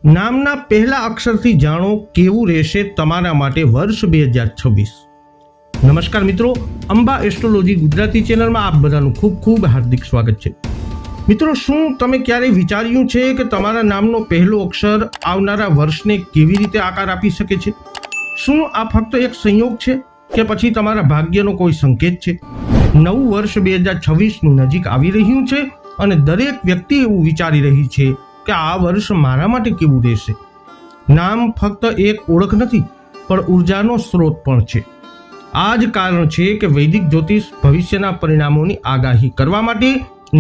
નામના પહેલા અક્ષરથી જાણો કેવું રહેશે તમારા માટે વર્ષ 2026। નમસ્કાર મિત્રો, અંબા એસ્ટ્રોલોજી ગુજરાતી ચેનલમાં આપ બધાનું ખૂબ ખૂબ હાર્દિક સ્વાગત છે। મિત્રો, શું તમે ક્યારેય વિચાર્યું છે કે તમારા નામનો પહેલો અક્ષર આવનારા વર્ષને કેવી રીતે આકાર આપી શકે છે? શું આ ફક્ત એક સંયોગ છે કે પછી તમારા ભાગ્યનો કોઈ સંકેત છે? નવું વર્ષ 2026 નજીક આવી રહ્યું છે અને દરેક વ્યક્તિ એવું વિચારી રહી છે કે આ વર્ષ મારા માટે કેવું રહેશે। નામ ફક્ત એક ઓળખ નથી, પણ ઉર્જાનો સ્ત્રોત પણ છે। આ જ કારણ છે કે વૈદિક જ્યોતિષ ભવિષ્યના પરિણામોની આગાહી કરવા માટે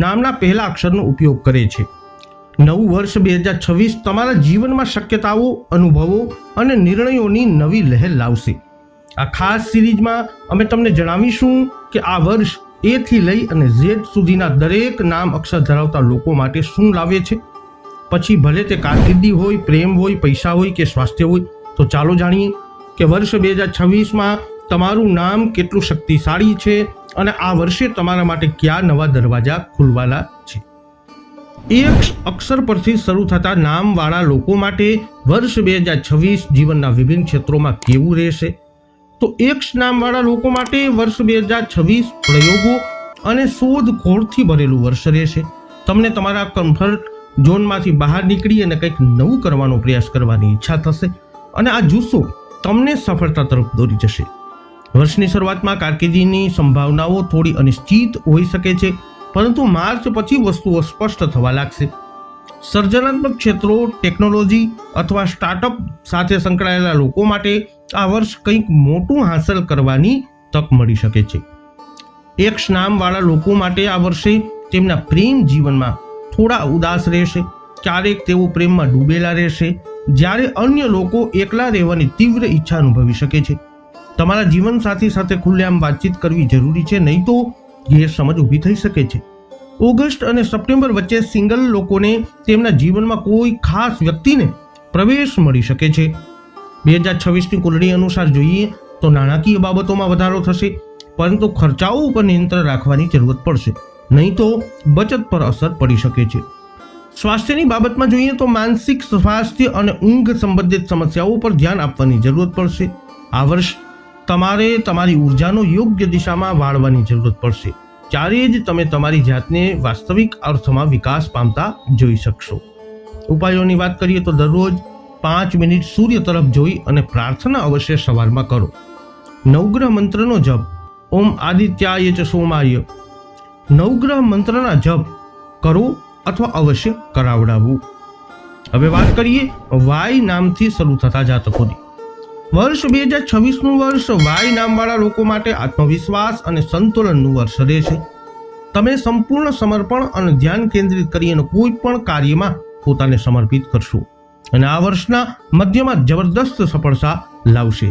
નામના પહેલા અક્ષરનો ઉપયોગ કરે છે। નવું વર્ષ 2026 તમારા જીવનમાં શક્યતાઓ, અનુભવો અને નિર્ણયોની નવી લહેર લાવશે। આ ખાસ સિરીઝમાં અમે તમને જણાવીશું કે આ વર્ષ A થી લઈ અને Z સુધીના દરેક નામ અક્ષર ધરાવતા લોકો માટે શું લાવે છે। પછી ભલે તે કારકિર્દી હોય, પ્રેમ હોય, પૈસા હોય કે સ્વાસ્થ્ય હોય, તો ચાલો જાણીએ કે વર્ષ 2026માં તમારું નામ કેટલું શક્તિશાળી છે અને આ વર્ષે તમારા માટે કયા નવા દરવાજા ખુલવાના છે। એક અક્ષર પરથી શરૂ થતા નામવાળા લોકો માટે વર્ષ 2026 જીવનના વિભિન્ન ક્ષેત્રોમાં કેવું રહેશે? તો X નામવાળા લોકો માટે વર્ષ 2026 પ્રયોગો અને શોધખોળથી ભરેલું વર્ષ રહેશે। તમને તમારા કમ્ફર્ટ ઝોનમાંથી બહાર નીકળી અને કંઈક નવું કરવાનો પ્રયાસ કરવાની ઈચ્છા થશે અને આ જુસ્સો તમને સફળતા તરફ દોરી જશે। વર્ષની શરૂઆતમાં કારકિર્દીની સંભાવનાઓ થોડી અનિશ્ચિત હોઈ શકે છે, પરંતુ માર્ચ પછી વસ્તુઓ સ્પષ્ટ થવા લાગશે। સર્જનાત્મક ક્ષેત્રો, ટેકનોલોજી અથવા સ્ટાર્ટઅપ સાથે સંકળાયેલા લોકો માટે આ વર્ષ કંઈક મોટું હાંસલ કરવાની તક મળી શકે છે। X નામવાળા લોકો માટે આ વર્ષે તેમના પ્રેમ જીવનમાં થોડા ઉદાસ રહેશે। ક્યારેક તેઓ પ્રેમમાં ડૂબેલા રહેશે, જ્યારે અન્ય લોકો એકલા રહેવાની તીવ્ર ઈચ્છા અનુભવી શકે છે। તમારા જીવનસાથી સાથે ખુલ્લેઆમ વાતચીત કરવી જરૂરી છે, નહીં તો ગેરસમજ ઊભી થઈ શકે છે। ઓગસ્ટ અને સપ્ટેમ્બર વચ્ચે સિંગલ લોકોને તેમના જીવનમાં કોઈ ખાસ વ્યક્તિને પ્રવેશ મળી શકે છે। 2026ની કુંડળી અનુસાર જોઈએ તો નાણાકીય બાબતોમાં વધારો થશે, પરંતુ ખર્ચાઓ ઉપર નિયંત્રણ રાખવાની જરૂરત પડશે, નહીં તો બચત પર અસર પડી શકે છે। સ્વાસ્થ્યની બાબતમાં જોઈએ તો માનસિક સ્વાસ્થ્ય અને ઊંઘ સંબંધિત સમસ્યાઓ પર ધ્યાન આપવાની જરૂરત પડશે। આ વર્ષ તમારે તમારી ઉર્જાનો યોગ્ય દિશામાં વાળવાની જરૂરત પડશે, ત્યારે જ તમે તમારી જાતને વાસ્તવિક અર્થમાં વિકાસ પામતા જોઈ શકશો। ઉપાયોની વાત કરીએ તો દરરોજ 5 મિનિટ સૂર્ય તરફ જોઈ અને પ્રાર્થના અવશ્ય સવારમાં કરો। નવગ્રહ મંત્રનો જપ, ઓમ આદિત્યાય ચ સોમાય, નવગ્રહ મંત્રના જપ કરો અથવા અવશ્ય કરાવડાવવું। હવે વાત કરીએ વાય નામથી શરૂ થતા જાતકોની। વર્ષ 2026નું વર્ષ વાય નામવાળા લોકો માટે આત્મવિશ્વાસ અને સંતુલનનું વર્ષ રહેશે। તમે સંપૂર્ણ સમર્પણ અને ધ્યાન કેન્દ્રિત કરીને કોઈ પણ કાર્યમાં પોતાને સમર્પિત કરશો અને આ વર્ષના મધ્યમાં જબરદસ્ત સફળતા લાવશે।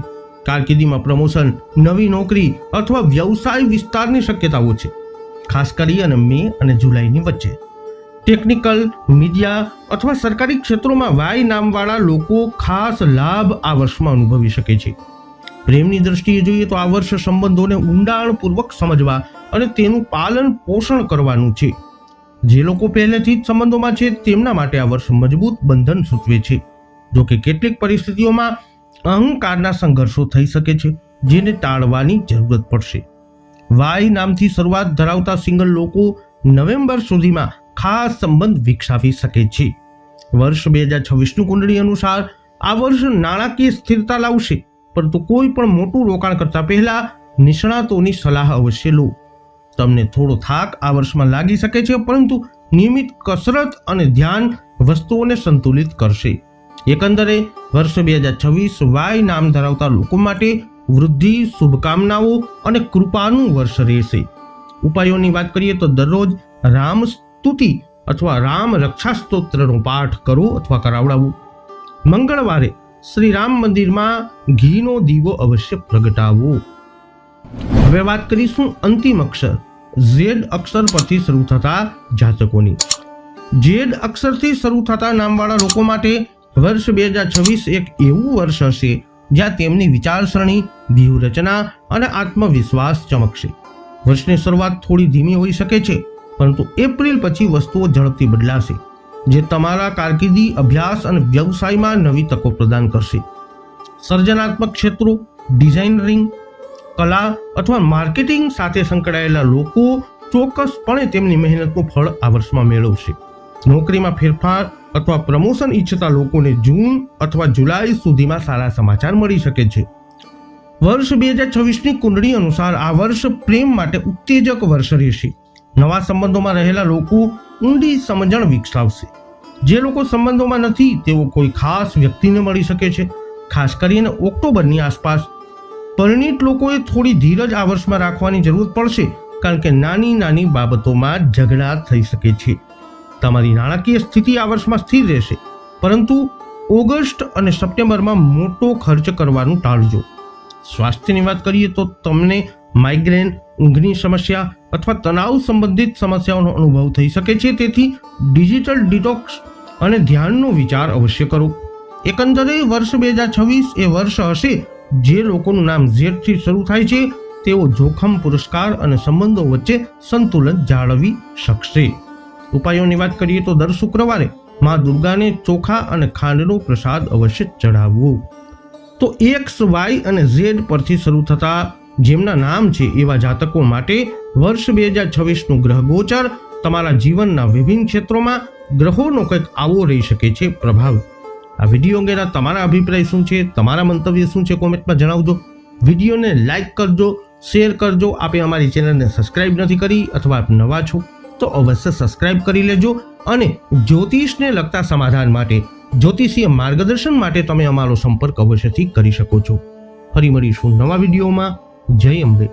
કારકિર્દીમાં પ્રમોશન, નવી નોકરી અથવા વ્યવસાય વિસ્તારની શક્યતાઓ છે, ખાસ કરી અને મે અને જુલાઈની વચ્ચે। ટેકનિકલ, મીડિયા અથવા સરકારી ક્ષેત્રોમાં વાય નામવાળા લોકો ખાસ લાભ આ વર્ષમાં અનુભવી શકે છે। પ્રેમની દ્રષ્ટિએ જોઈએ તો આ વર્ષ સંબંધોને ઊંડાણપૂર્વક સમજવા અને તેનું પાલન પોષણ કરવાનું છે। જે લોકો પહેલેથી જ સંબંધોમાં છે તેમના માટે આ વર્ષ મજબૂત બંધન સૂચવે છે। જો કે કેટલીક પરિસ્થિતિઓમાં અહંકારના સંઘર્ષો થઈ શકે છે, જેને ટાળવાની જરૂરત પડશે। વાય નામથી શરૂઆત ધરાવતા સિંગલ લોકો નવેમ્બર સુધીમાં ખાસ સંબંધ વિકસાવી શકે છે। વર્ષ 2026ની કુંડળી અનુસાર આ વર્ષ નાણાકીય સ્થિરતા લાવશે, પરંતુ કોઈ પણ મોટું રોકાણ કરતા પહેલા નિષ્ણાતોની સલાહ અવશ્ય લો। તમને થોડો થાક આ વર્ષમાં લાગી શકે છે, પરંતુ નિયમિત કસરત અને ધ્યાન વસ્તુઓને સંતુલિત કરશે। એકંદરે વર્ષ 2026 વાય નામ ધરાવતા લોકો માટે વૃદ્ધિ, શુભકામનાઓ અને કૃપાનું વર્ષ રહેશે। ઉપાયોની વાત કરીએ તો દરરોજ રામ સ્તુતિ અથવા રામ રક્ષા સ્તોત્રનો પાઠ કરો અથવા કરાવડાવો। મંગળવારે શ્રી રામ મંદિરમાં ઘીનો દીવો અવશ્ય પ્રગટાવો। હવે વાત કરીશું અંતિમ અક્ષર Z અક્ષર પરથી શરૂ થતા જાતકોની। Z અક્ષરથી શરૂ થતા નામવાળા લોકો માટે વર્ષ 2026 એક એવું વર્ષ હશે જ્યાં તેમની વિચારસરણી, વ્યૂહરચના અને આત્મવિશ્વાસ ચમકશે। વર્ષની શરૂઆત થોડી ધીમી હોઈ શકે છે, પરંતુ એપ્રિલ પછી વસ્તુઓ ઝડપથી બદલાશે। જે તમારા કારકિર્દી, અભ્યાસ અને વ્યવસાયમાં નવી તકો પ્રદાન કરશે. સર્જનાત્મક ક્ષેત્રો, ડિઝાઇનરિંગ, કલા અથવા માર્કેટિંગ સાથે સંકળાયેલા લોકો ચોક્કસપણે તેમની મહેનતનું ફળ આ વર્ષમાં મેળવશે. નોકરીમાં ફેરફાર અથવા પ્રમોશન ઈચ્છતા લોકોને જૂન અથવા જુલાઈ સુધીમાં સારા સમાચાર મળી શકે છે. વર્ષ 2026ની કુંડળી અનુસાર આ વર્ષ પ્રેમ માટે ઉત્તેજક વર્ષ રહેશે. નવા સંબંધોમાં રહેલા લોકો ઊંડી સમજણ વિકસાવશે. જે લોકો સંબંધોમાં નથી તેઓ કોઈ ખાસ વ્યક્તિને મળી શકે છે. ખાસ કરીને ઓક્ટોબરની આસપાસ પરિણીત લોકોએ થોડી ધીરજ આ વર્ષમાં રાખવાની જરૂર પડશે, કારણ કે નાની નાની બાબતોમાં ઝઘડા થઈ શકે છે. તમારી નાણાકીય સ્થિતિ આ વર્ષમાં સ્થિર રહેશે, પરંતુ ઓગસ્ટ અને સપ્ટેમ્બરમાં મોટો ખર્ચ કરવાનું ટાળજો. સ્વાસ્થ્યની વાત કરીએ તો તમને માઇગ્રેન, ઊંઘની સમસ્યા અથવા તણાવ સંબંધિત સમસ્યાઓનો અનુભવ થઈ શકે છે. તેથી ડિજિટલ ડિટોક્સ અને ધ્યાનનો વિચાર અવશ્ય કરો. એકંદરે વર્ષ 2026 એ વર્ષ હશે જે લોકોનું નામ Z થી શરૂ થાય છે તેઓ જોખમ, પુરસ્કાર અને સંબંધો વચ્ચે સંતુલન જાળવી શકશે. ઉપાયોની વાત કરીએ તો દર શુક્રવારે માં દુર્ગાને ચોખા અને ખાંડનો પ્રસાદ અવશ્ય ચઢાવવો. તો X, Y અને Z પરથી શરૂ થતા જેમના નામ છે એવા જાતકો માટે વર્ષ 2026નું ગ્રહ ગોચર તમારા જીવનના વિભિન્ન ક્ષેત્રોમાં ગ્રહોનો કંઈક આવો રહી શકે છે પ્રભાવ. આ વિડીયો અંગેના તમારા અભિપ્રાય શું છે, તમારા મંતવ્ય શું છે, કોમેન્ટમાં જણાવજો. વિડીયોને લાઈક કરજો, શેર કરજો. આપે અમારી ચેનલને સબસ્ક્રાઇબ નથી કરી અથવા આપ નવા છો તો અવશ્ય સબસ્ક્રાઇબ કરી લેજો. અને જ્યોતિષને લગતા સમાધાન માટે, જ્યોતિષીય માર્ગદર્શન માટે તમે અમારો સંપર્ક અવશ્યથી કરી શકો છો. ફરી મળીશું નવા વિડીયોમાં. જય અંબે.